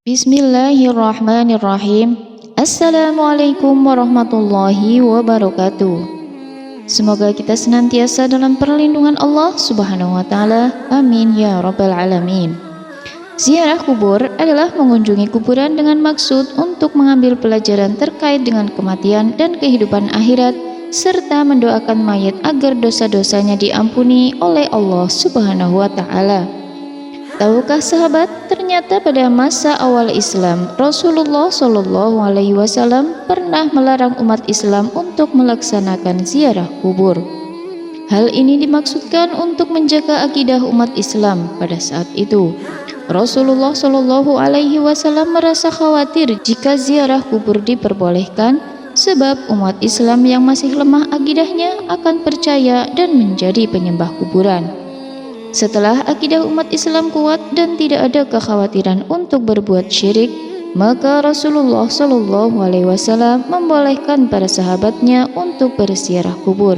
Bismillahirrahmanirrahim. Assalamualaikum warahmatullahi wabarakatuh. Semoga kita senantiasa dalam perlindungan Allah Subhanahu wa Ta'ala. Amin ya Rabbal 'Alamin. Ziarah kubur adalah mengunjungi kuburan dengan maksud untuk mengambil pelajaran terkait dengan kematian dan kehidupan akhirat, serta mendoakan mayat agar dosa-dosanya diampuni oleh Allah Subhanahu wa Ta'ala. Tahukah sahabat, ternyata pada masa awal Islam, Rasulullah Shallallahu Alaihi Wasallam pernah melarang umat Islam untuk melaksanakan ziarah kubur. Hal ini dimaksudkan untuk menjaga akidah umat Islam pada saat itu. Rasulullah Shallallahu Alaihi Wasallam merasa khawatir jika ziarah kubur diperbolehkan, sebab umat Islam yang masih lemah akidahnya akan percaya dan menjadi penyembah kuburan. Setelah akidah umat Islam kuat dan tidak ada kekhawatiran untuk berbuat syirik, maka Rasulullah Shallallahu Alaihi Wasallam membolehkan para sahabatnya untuk berziarah kubur.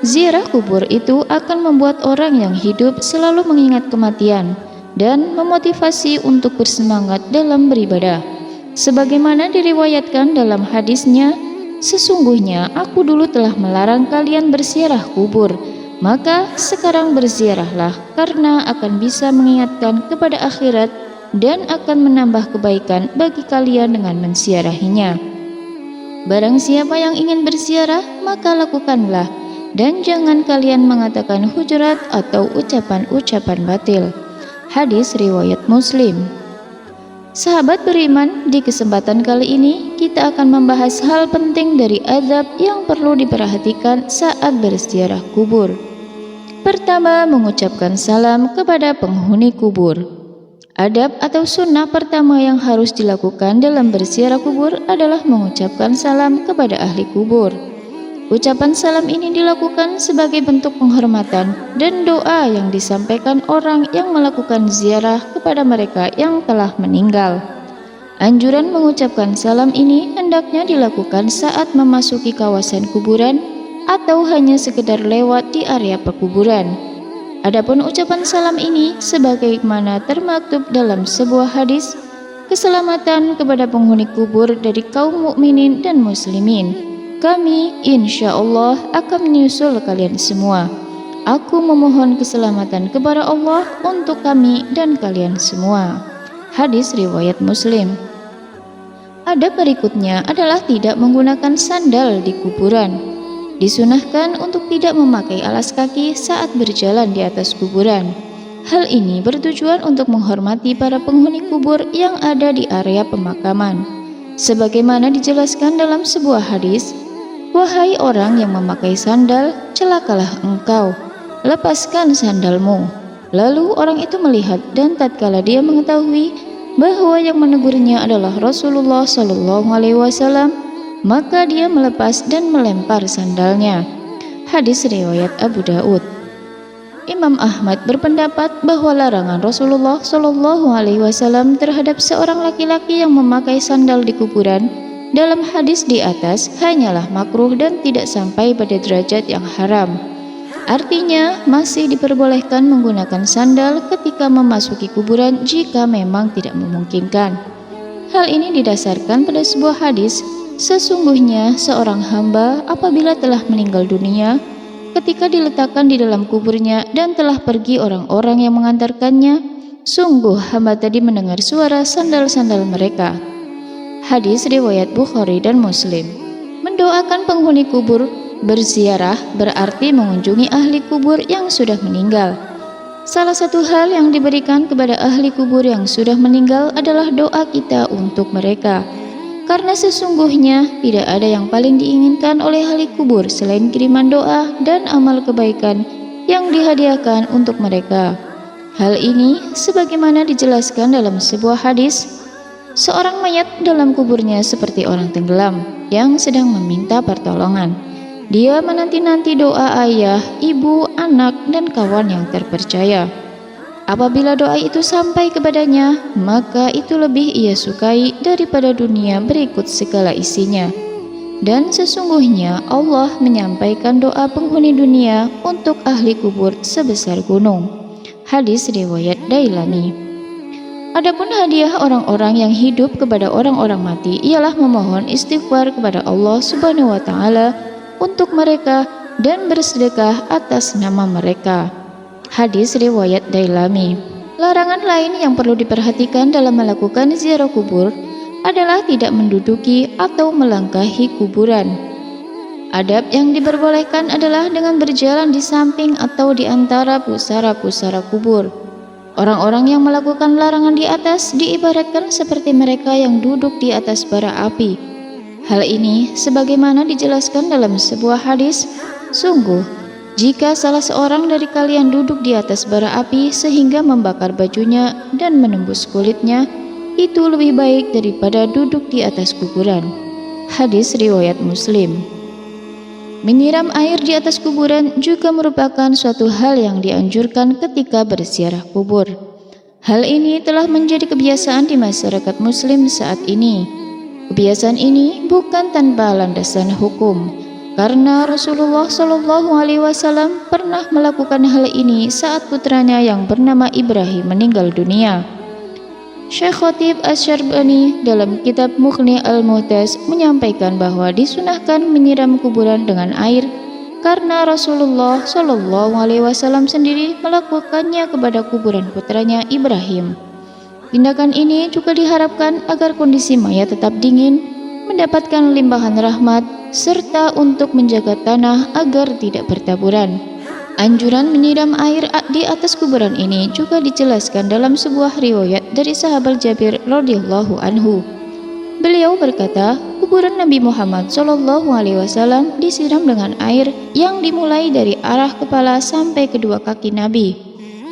Ziarah kubur itu akan membuat orang yang hidup selalu mengingat kematian dan memotivasi untuk bersemangat dalam beribadah. Sebagaimana diriwayatkan dalam hadisnya, sesungguhnya aku dulu telah melarang kalian berziarah kubur, maka sekarang berziarahlah, karena akan bisa mengingatkan kepada akhirat dan akan menambah kebaikan bagi kalian dengan menziarahinya. Barang siapa yang ingin berziarah, maka lakukanlah, dan jangan kalian mengatakan hujurat atau ucapan-ucapan batil. Hadis riwayat Muslim. Sahabat beriman, di kesempatan kali ini kita akan membahas hal penting dari adab yang perlu diperhatikan saat berziarah kubur. Pertama, mengucapkan salam kepada penghuni kubur. Adab atau sunnah pertama yang harus dilakukan dalam berziarah kubur adalah mengucapkan salam kepada ahli kubur. Ucapan salam ini dilakukan sebagai bentuk penghormatan dan doa yang disampaikan orang yang melakukan ziarah kepada mereka yang telah meninggal. Anjuran mengucapkan salam ini hendaknya dilakukan saat memasuki kawasan kuburan atau hanya sekedar lewat di area pekuburan. Adapun ucapan salam ini sebagaimana termaktub dalam sebuah hadis, keselamatan kepada penghuni kubur dari kaum mukminin dan muslimin. Kami insya Allah akan menyusul kalian semua. Aku memohon keselamatan kepada Allah untuk kami dan kalian semua. Hadis riwayat Muslim. Adab berikutnya adalah tidak menggunakan sandal di kuburan. Disunahkan untuk tidak memakai alas kaki saat berjalan di atas kuburan. Hal ini bertujuan untuk menghormati para penghuni kubur yang ada di area pemakaman. Sebagaimana dijelaskan dalam sebuah hadis, "Wahai orang yang memakai sandal, celakalah engkau. Lepaskan sandalmu." Lalu orang itu melihat, dan tatkala dia mengetahui bahwa yang menegurnya adalah Rasulullah Shallallahu Alaihi Wasallam, maka dia melepas dan melempar sandalnya. Hadis riwayat Abu Daud. Imam Ahmad berpendapat bahwa larangan Rasulullah Shallallahu Alaihi Wasallam terhadap seorang laki-laki yang memakai sandal di kuburan dalam hadis di atas hanyalah makruh dan tidak sampai pada derajat yang haram. Artinya, masih diperbolehkan menggunakan sandal ketika memasuki kuburan jika memang tidak memungkinkan. Hal ini didasarkan pada sebuah hadis, sesungguhnya seorang hamba apabila telah meninggal dunia, ketika diletakkan di dalam kuburnya dan telah pergi orang-orang yang mengantarkannya, sungguh hamba tadi mendengar suara sandal-sandal mereka. Hadis riwayat Bukhari dan Muslim. Mendoakan penghuni kubur berziarah berarti mengunjungi ahli kubur yang sudah meninggal. Salah satu hal yang diberikan kepada ahli kubur yang sudah meninggal adalah doa kita untuk mereka. Karena sesungguhnya tidak ada yang paling diinginkan oleh ahli kubur selain kiriman doa dan amal kebaikan yang dihadiahkan untuk mereka. Hal ini sebagaimana dijelaskan dalam sebuah hadis, seorang mayat dalam kuburnya seperti orang tenggelam yang sedang meminta pertolongan. Dia menanti-nanti doa ayah, ibu, anak, dan kawan yang terpercaya. Apabila doa itu sampai kepadanya, maka itu lebih ia sukai daripada dunia berikut segala isinya. Dan sesungguhnya Allah menyampaikan doa penghuni dunia untuk ahli kubur sebesar gunung. Hadis riwayat Dailami. Adapun hadiah orang-orang yang hidup kepada orang-orang mati ialah memohon istighfar kepada Allah Subhanahu wa taala untuk mereka dan bersedekah atas nama mereka. Hadis riwayat Dailami. Larangan lain yang perlu diperhatikan dalam melakukan ziarah kubur adalah tidak menduduki atau melangkahi kuburan. Adab yang diperbolehkan adalah dengan berjalan di samping atau di antara pusara-pusara kubur. Orang-orang yang melakukan larangan di atas diibaratkan seperti mereka yang duduk di atas bara api. Hal ini sebagaimana dijelaskan dalam sebuah hadis, sungguh, jika salah seorang dari kalian duduk di atas bara api sehingga membakar bajunya dan menembus kulitnya, itu lebih baik daripada duduk di atas kuburan. Hadis riwayat Muslim. Menyiram air di atas kuburan juga merupakan suatu hal yang dianjurkan ketika berziarah kubur. Hal ini telah menjadi kebiasaan di masyarakat Muslim saat ini. Kebiasaan ini bukan tanpa landasan hukum, karena Rasulullah SAW pernah melakukan hal ini saat putranya yang bernama Ibrahim meninggal dunia. Syekh Khatib Asy-Syarbani dalam kitab Mughni Al-Mu'taz menyampaikan bahwa disunahkan menyiram kuburan dengan air karena Rasulullah SAW sendiri melakukannya kepada kuburan putranya Ibrahim. Tindakan ini juga diharapkan agar kondisi mayat tetap dingin, mendapatkan limpahan rahmat, serta untuk menjaga tanah agar tidak bertaburan. Anjuran menyiram air di atas kuburan ini juga dijelaskan dalam sebuah riwayat dari sahabat Jabir radhiyallahu anhu. Beliau berkata, kuburan Nabi Muhammad SAW disiram dengan air yang dimulai dari arah kepala sampai kedua kaki Nabi,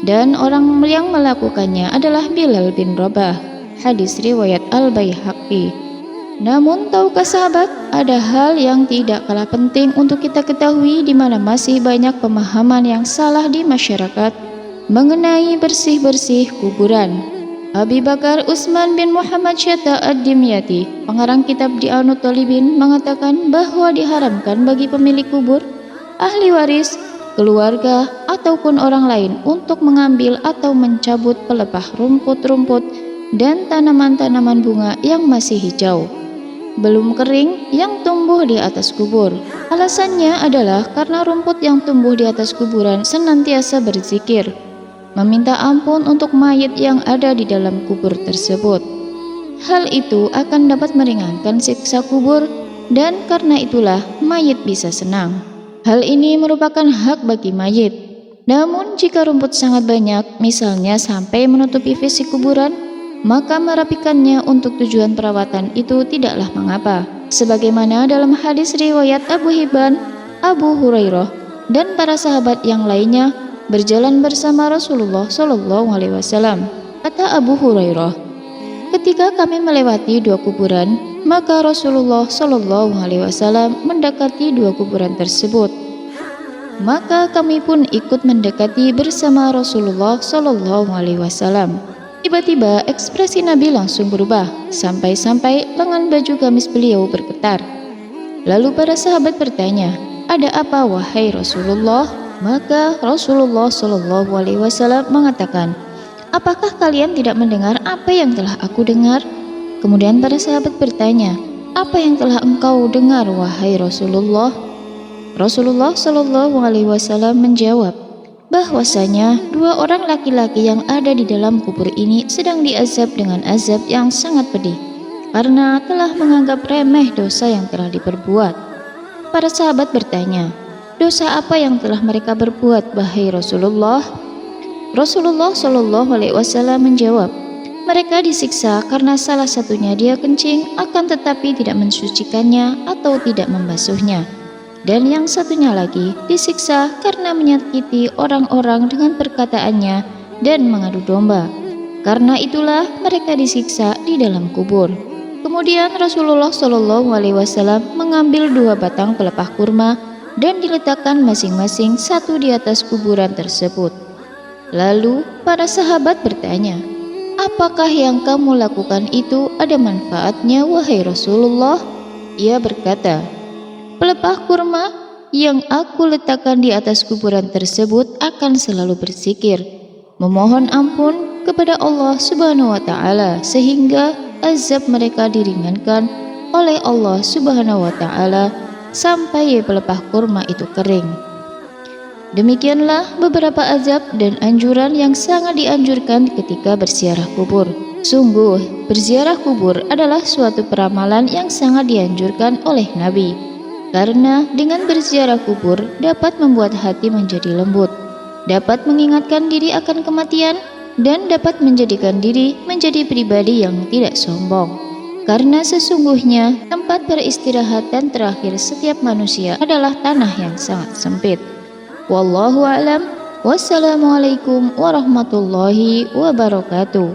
dan orang yang melakukannya adalah Bilal bin Rabah. Hadis riwayat Al-Baihaqi. Namun tahukah sahabat, ada hal yang tidak kalah penting untuk kita ketahui di mana masih banyak pemahaman yang salah di masyarakat mengenai bersih-bersih kuburan. Abi Bakar Utsman bin Muhammad Syatta Ad-Dimyati, pengarang kitab Di'anut Talibin, mengatakan bahwa diharamkan bagi pemilik kubur, ahli waris, keluarga, ataupun orang lain untuk mengambil atau mencabut pelepah rumput-rumput dan tanaman-tanaman bunga yang masih hijau, belum kering, yang tumbuh di atas kubur. Alasannya adalah karena rumput yang tumbuh di atas kuburan senantiasa berzikir, meminta ampun untuk mayit yang ada di dalam kubur tersebut. Hal itu akan dapat meringankan siksa kubur, dan karena itulah mayit bisa senang. Hal ini merupakan hak bagi mayit. Namun jika rumput sangat banyak, misalnya sampai menutupi fisik kuburan, maka merapikannya untuk tujuan perawatan itu tidaklah mengapa. Sebagaimana dalam hadis riwayat Abu Hibban, Abu Hurairah, dan para sahabat yang lainnya berjalan bersama Rasulullah SAW. Kata Abu Hurairah, ketika kami melewati dua kuburan, maka Rasulullah SAW mendekati dua kuburan tersebut. Maka kami pun ikut mendekati bersama Rasulullah SAW. Tiba-tiba ekspresi Nabi langsung berubah, sampai-sampai lengan baju gamis beliau bergetar. Lalu para sahabat bertanya, "Ada apa wahai Rasulullah?" Maka Rasulullah SAW mengatakan, "Apakah kalian tidak mendengar apa yang telah aku dengar?" Kemudian para sahabat bertanya, "Apa yang telah engkau dengar wahai Rasulullah?" Rasulullah SAW menjawab, bahwasanya dua orang laki-laki yang ada di dalam kubur ini sedang diazab dengan azab yang sangat pedih karena telah menganggap remeh dosa yang telah diperbuat. Para sahabat bertanya, "Dosa apa yang telah mereka berbuat wahai Rasulullah?" Rasulullah SAW menjawab, "Mereka disiksa karena salah satunya dia kencing akan tetapi tidak mensucikannya atau tidak membasuhnya, dan yang satunya lagi disiksa karena menyakiti orang-orang dengan perkataannya dan mengadu domba. Karena itulah mereka disiksa di dalam kubur." Kemudian Rasulullah SAW mengambil dua batang pelepah kurma dan diletakkan masing-masing satu di atas kuburan tersebut. Lalu para sahabat bertanya, "Apakah yang kamu lakukan itu ada manfaatnya wahai Rasulullah?" Ia berkata, "Pelepah kurma yang aku letakkan di atas kuburan tersebut akan selalu berzikir, memohon ampun, kepada Allah Subhanahu wa Ta'ala, sehingga azab mereka diringankan oleh Allah Subhanahu wa Ta'ala sampai pelepah kurma itu kering. Demikianlah beberapa azab dan anjuran yang sangat dianjurkan ketika berziarah kubur. Sungguh, berziarah kubur adalah suatu peramalan yang sangat dianjurkan oleh Nabi, karena dengan berziarah kubur dapat membuat hati menjadi lembut, dapat mengingatkan diri akan kematian, dan dapat menjadikan diri menjadi pribadi yang tidak sombong. Karena sesungguhnya tempat peristirahatan terakhir setiap manusia adalah tanah yang sangat sempit. Wallahu a'lam. Wassalamualaikum warahmatullahi wabarakatuh.